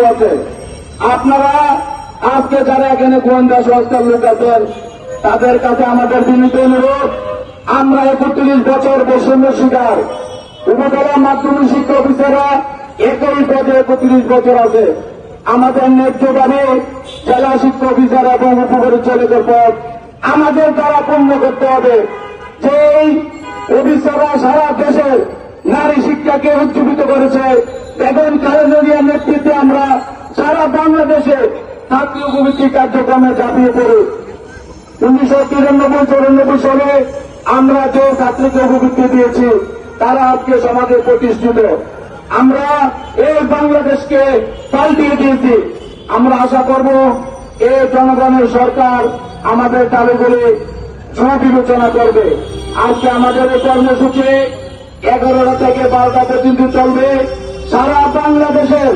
আছে। আপনারা আজকে যারা এখানে গোয়েন্দা সংস্থার লোক আছেন তাদের কাছে আমাদের বিনীত অনুরোধ, আমরা 31 বছর বৈষম্য শিকার, উপজেলা মাধ্যমিক শিক্ষা অফিসাররা একই পদে 31 বছর আছে। আমাদের ন্যায্য দাবি জেলা শিক্ষা অফিসার এবং উপপরিচালকের পদ আমাদের দ্বারা পূর্ণ করতে হবে। যেই অফিসাররা সারা দেশে নারী শিক্ষাকে উজ্জীবিত করেছে, বেগম খালেদা জিয়ার নেতৃত্বে আমরা সারা বাংলাদেশে ছাত্রী উপবৃত্তি কার্যক্রমে ঝাঁপিয়ে পড়ি। 1993-94 সালে আমরা যে ছাত্রীকে উপবৃত্তি দিয়েছি তারা আজকে সমাজে প্রতিষ্ঠিত। আমরা এই বাংলাদেশকে পাল্টিয়ে দিয়েছি। আমরা আশা করব এই জনগণের সরকার আমাদের দাবিগুলি সুবিবেচনা করবে। আজকে আমাদের এই কর্মসূচি 11টা থেকে 12টা পর্যন্ত চলবে। সারা বাংলাদেশের